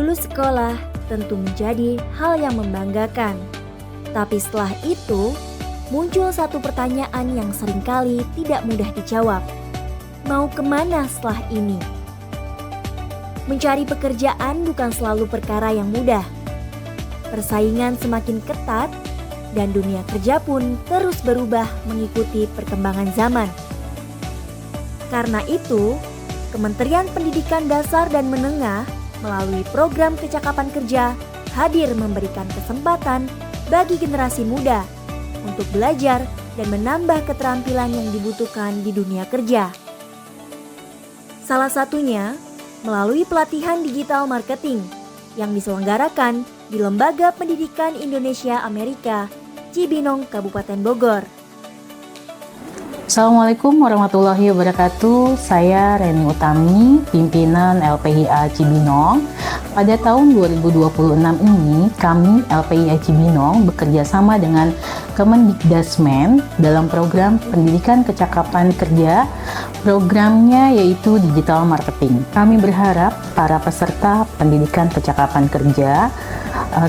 Lulus sekolah tentu menjadi hal yang membanggakan. Tapi setelah itu, muncul satu pertanyaan yang seringkali tidak mudah dijawab. Mau kemana setelah ini? Mencari pekerjaan bukan selalu perkara yang mudah. Persaingan semakin ketat dan dunia kerja pun terus berubah mengikuti perkembangan zaman. Karena itu, Kementerian Pendidikan Dasar dan Menengah melalui program kecakapan kerja hadir memberikan kesempatan bagi generasi muda untuk belajar dan menambah keterampilan yang dibutuhkan di dunia kerja. Salah satunya melalui pelatihan digital marketing yang diselenggarakan di Lembaga Pendidikan Indonesia Amerika, Cibinong, Kabupaten Bogor. Assalamualaikum warahmatullahi wabarakatuh. Saya Reni Utami, pimpinan LPIA Cibinong. Pada tahun 2026 ini, kami LPIA Cibinong bekerja sama dengan Kemendikdasmen dalam program pendidikan kecakapan kerja. Programnya yaitu digital marketing. Kami berharap para peserta pendidikan kecakapan kerja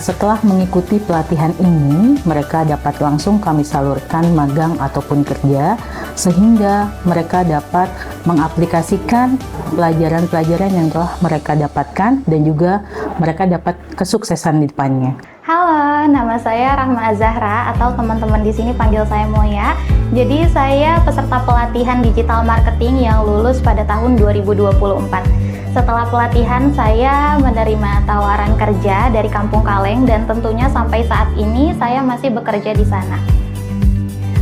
setelah mengikuti pelatihan ini, mereka dapat langsung kami salurkan magang ataupun kerja, sehingga mereka dapat mengaplikasikan pelajaran-pelajaran yang telah mereka dapatkan dan juga mereka dapat kesuksesan di depannya. Halo, nama saya Rahma Azahra atau teman-teman di sini panggil saya Moya. Jadi saya peserta pelatihan digital marketing yang lulus pada tahun 2024. Setelah pelatihan, saya menerima tawaran kerja dari Kampung Kaleng dan tentunya sampai saat ini saya masih bekerja di sana.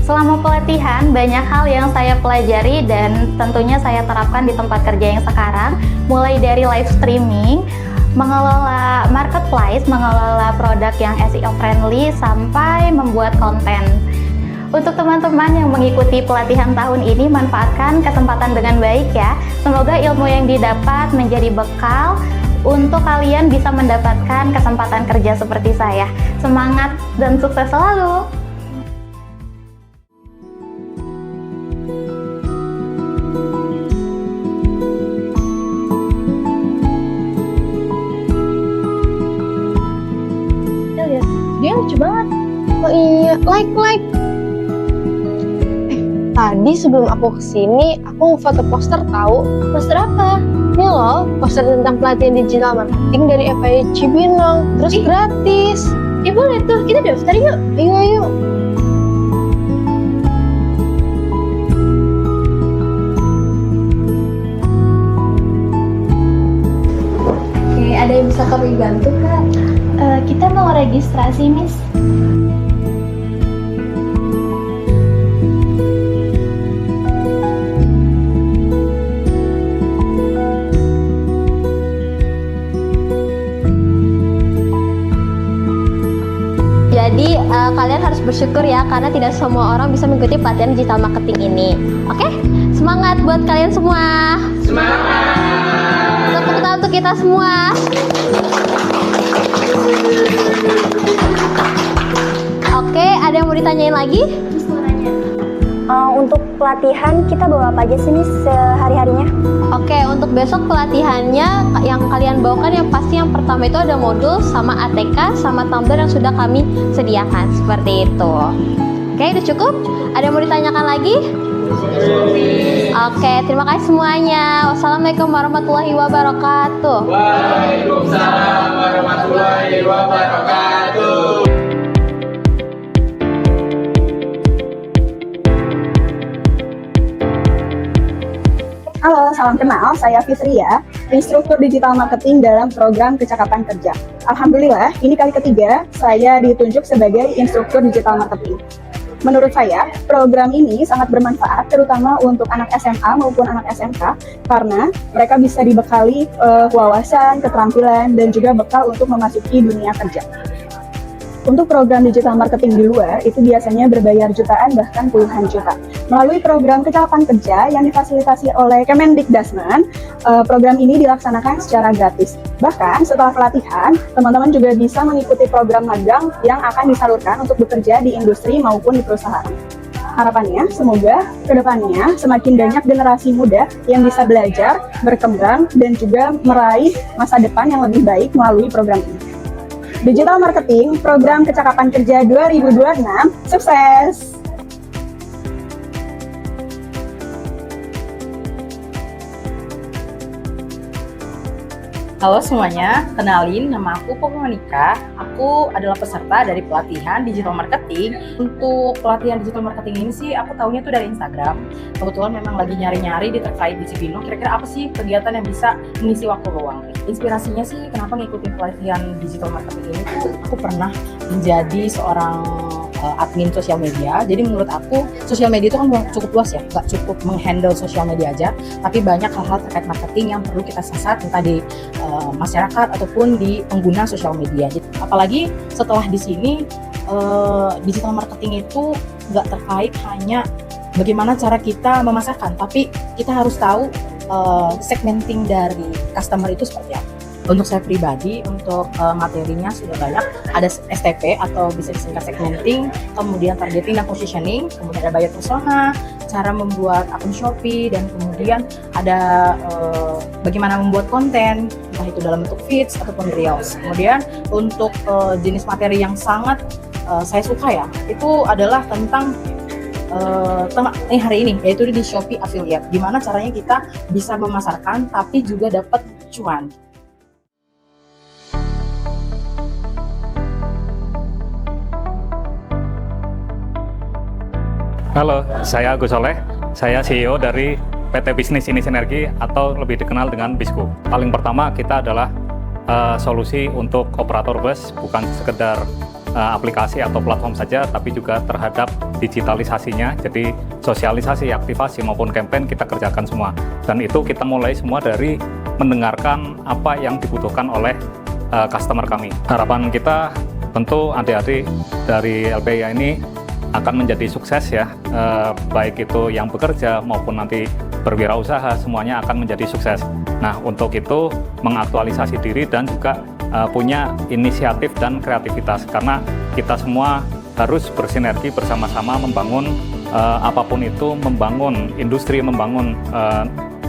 Selama pelatihan, banyak hal yang saya pelajari dan tentunya saya terapkan di tempat kerja yang sekarang, mulai dari live streaming, mengelola marketplace, mengelola produk yang SEO friendly, sampai membuat konten. Untuk teman-teman yang mengikuti pelatihan tahun ini, manfaatkan kesempatan dengan baik ya. Semoga ilmu yang didapat menjadi bekal untuk kalian bisa mendapatkan kesempatan kerja seperti saya. Semangat dan sukses selalu! Dia lucu banget. Oh iya, like. Tadi sebelum aku kesini, aku foto poster tahu. Poster apa? Ini loh, poster tentang pelatihan digital marketing dari FPIA Cibinong. Terus gratis. Boleh tuh, kita daftar yuk. Ayo. Oke, ada yang bisa kami bantu, Kak? Kita mau registrasi, Miss. Jadi kalian harus bersyukur ya, karena tidak semua orang bisa mengikuti pelatihan digital marketing ini. Oke? Semangat buat kalian semua. Semangat. Tepuk tangan untuk kita semua. Oke, ada yang mau ditanyain lagi? Untuk pelatihan kita bawa apa aja sih nih sehari-harinya? Oke, untuk besok pelatihannya yang kalian bawakan yang pasti yang pertama itu ada modul sama ATK sama tumbler yang sudah kami sediakan seperti itu. Oke, udah cukup? Ada yang mau ditanyakan lagi? Oke, terima kasih semuanya. Wassalamualaikum warahmatullahi wabarakatuh. Waalaikumsalam warahmatullahi wabarakatuh. Halo, salam kenal. Saya Fitria, instruktur digital marketing dalam program kecakapan kerja. Alhamdulillah, ini kali ketiga saya ditunjuk sebagai instruktur digital marketing. Menurut saya, program ini sangat bermanfaat terutama untuk anak SMA maupun anak SMK karena mereka bisa dibekali wawasan, keterampilan, dan juga bekal untuk memasuki dunia kerja. Untuk program digital marketing di luar, itu biasanya berbayar jutaan bahkan puluhan juta. Melalui program kecakapan kerja yang difasilitasi oleh Kemendikdasmen, program ini dilaksanakan secara gratis. Bahkan setelah pelatihan, teman-teman juga bisa mengikuti program magang yang akan disalurkan untuk bekerja di industri maupun di perusahaan. Harapannya, semoga kedepannya semakin banyak generasi muda yang bisa belajar, berkembang, dan juga meraih masa depan yang lebih baik melalui program ini. Digital Marketing, Program Kecakapan Kerja 2026, sukses! Halo semuanya, kenalin nama aku Popo Monica. Aku adalah peserta dari pelatihan digital marketing. Untuk pelatihan digital marketing ini sih aku tahunya tuh dari Instagram. Kebetulan memang lagi nyari-nyari di terkait di Cibinong, kira-kira apa sih kegiatan yang bisa mengisi waktu luang. Inspirasinya sih kenapa ngikutin pelatihan digital marketing ini tuh aku pernah menjadi seorang admin sosial media. Jadi menurut aku sosial media itu kan cukup luas ya, nggak cukup menghandle sosial media aja, tapi banyak hal-hal terkait marketing yang perlu kita sasar entah di masyarakat ataupun di pengguna sosial media. Apalagi setelah di sini digital marketing itu nggak terkait hanya bagaimana cara kita memasarkan, tapi kita harus tahu segmenting dari customer itu seperti apa. Untuk saya pribadi, untuk materinya sudah banyak. Ada STP atau bisa disingkat segmenting, kemudian targeting dan positioning, kemudian ada buyer persona, cara membuat akun Shopee, dan kemudian ada bagaimana membuat konten, entah itu dalam bentuk feeds ataupun reels. Kemudian untuk jenis materi yang sangat saya suka ya, itu adalah tentang hari ini, yaitu di Shopee Affiliate. Gimana caranya kita bisa memasarkan tapi juga dapat cuan. Halo, saya Agus Soleh. Saya CEO dari PT Bisnis Ini Sinergi atau lebih dikenal dengan BISKU. Paling pertama kita adalah solusi untuk operator bus, bukan sekedar aplikasi atau platform saja, tapi juga terhadap digitalisasinya. Jadi sosialisasi, aktivasi maupun campaign kita kerjakan semua. Dan itu kita mulai semua dari mendengarkan apa yang dibutuhkan oleh customer kami. Harapan kita tentu adik-adik dari LPIA ini akan menjadi sukses ya, baik itu yang bekerja maupun nanti berwirausaha, semuanya akan menjadi sukses. Nah, untuk itu mengaktualisasi diri dan juga punya inisiatif dan kreativitas, karena kita semua harus bersinergi bersama-sama membangun apapun itu, membangun industri, membangun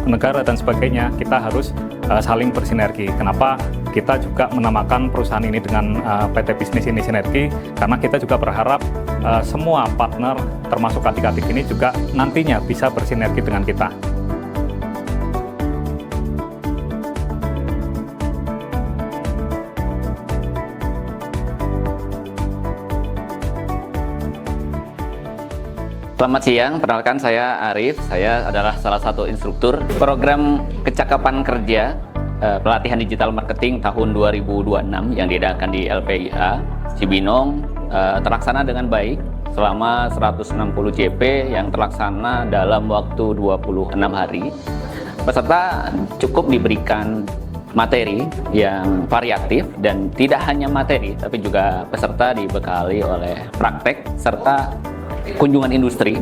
negara dan sebagainya. Kita harus saling bersinergi. Kenapa kita juga menamakan perusahaan ini dengan PT Bisnis Ini Sinergi? Karena kita juga berharap semua partner termasuk adik-adik ini juga nantinya bisa bersinergi dengan kita. Selamat siang, perkenalkan saya Arif. Saya adalah salah satu instruktur program kecakapan kerja pelatihan digital marketing tahun 2026 yang diadakan di LPIA Cibinong. Terlaksana dengan baik selama 160 JP yang terlaksana dalam waktu 26 hari. Peserta cukup diberikan materi yang variatif, dan tidak hanya materi, tapi juga peserta dibekali oleh praktek serta kunjungan industri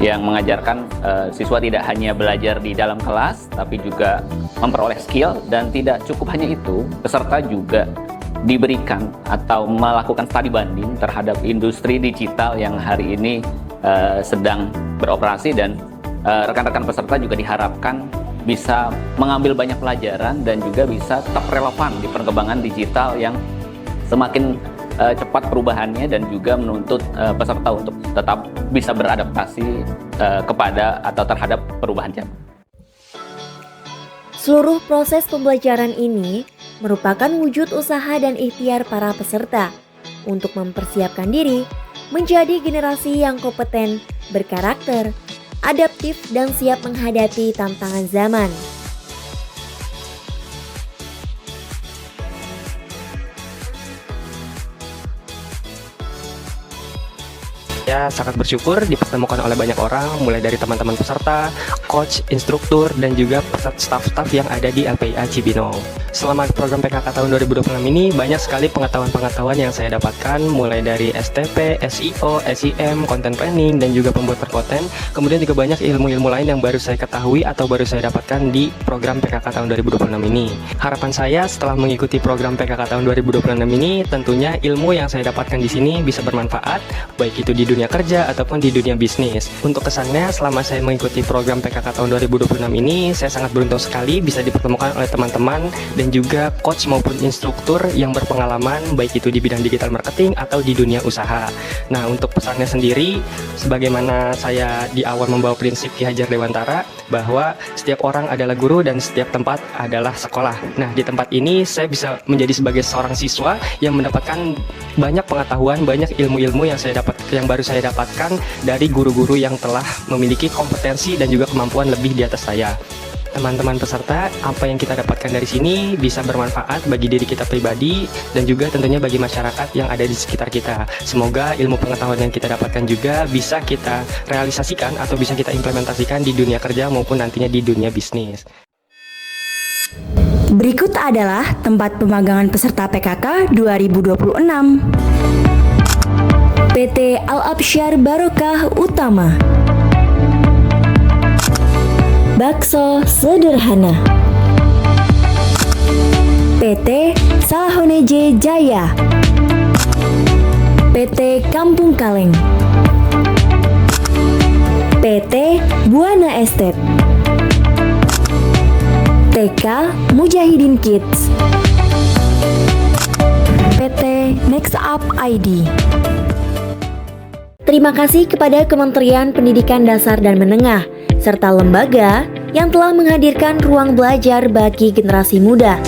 yang mengajarkan siswa tidak hanya belajar di dalam kelas, tapi juga memperoleh skill. Dan tidak cukup hanya itu, peserta juga diberikan atau melakukan studi banding terhadap industri digital yang hari ini sedang beroperasi, dan rekan-rekan peserta juga diharapkan bisa mengambil banyak pelajaran dan juga bisa tetap relevan di perkembangan digital yang semakin cepat perubahannya, dan juga menuntut peserta untuk tetap bisa beradaptasi kepada atau terhadap perubahan zaman. Seluruh proses pembelajaran ini merupakan wujud usaha dan ikhtiar para peserta untuk mempersiapkan diri menjadi generasi yang kompeten, berkarakter, adaptif, dan siap menghadapi tantangan zaman. Saya sangat bersyukur dipertemukan oleh banyak orang, mulai dari teman-teman peserta, coach, instruktur, dan juga staf-staf yang ada di LPIA Cibinong. Selama program PKK tahun 2026 ini, banyak sekali pengetahuan-pengetahuan yang saya dapatkan, mulai dari STP, SEO, SEM, content planning, dan juga pembuatan konten. Kemudian juga banyak ilmu-ilmu lain yang baru saya ketahui atau baru saya dapatkan di program PKK tahun 2026 ini. Harapan saya setelah mengikuti program PKK tahun 2026 ini, tentunya ilmu yang saya dapatkan di sini bisa bermanfaat, baik itu di dunia kerja ataupun di dunia bisnis. Untuk kesannya, selama saya mengikuti program PKK tahun 2026 ini, saya sangat beruntung sekali bisa dipertemukan oleh teman-teman dan juga coach maupun instruktur yang berpengalaman, baik itu di bidang digital marketing atau di dunia usaha. Nah, untuk pesannya sendiri, sebagaimana saya di awal membawa prinsip Ki Hajar Dewantara, bahwa setiap orang adalah guru dan setiap tempat adalah sekolah. Nah, di tempat ini saya bisa menjadi sebagai seorang siswa yang mendapatkan banyak pengetahuan, banyak ilmu-ilmu yang baru saya dapatkan dari guru-guru yang telah memiliki kompetensi dan juga kemampuan lebih di atas saya. Teman-teman peserta, apa yang kita dapatkan dari sini bisa bermanfaat bagi diri kita pribadi dan juga tentunya bagi masyarakat yang ada di sekitar kita. Semoga ilmu pengetahuan yang kita dapatkan juga bisa kita realisasikan atau bisa kita implementasikan di dunia kerja maupun nantinya di dunia bisnis. Berikut adalah tempat pemagangan peserta PKK 2026. PT Al-Absyar Barokah Utama. Bakso Sederhana. PT Salahoneje Jaya. PT Kampung Kaleng. PT Buana Estate. TK Mujahidin Kids. PT Next Up ID. Terima kasih kepada Kementerian Pendidikan Dasar dan Menengah serta lembaga yang telah menghadirkan ruang belajar bagi generasi muda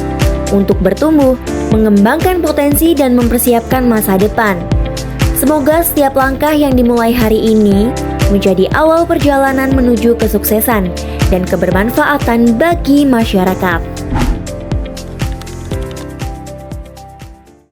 untuk bertumbuh, mengembangkan potensi dan mempersiapkan masa depan. Semoga setiap langkah yang dimulai hari ini menjadi awal perjalanan menuju kesuksesan dan kebermanfaatan bagi masyarakat.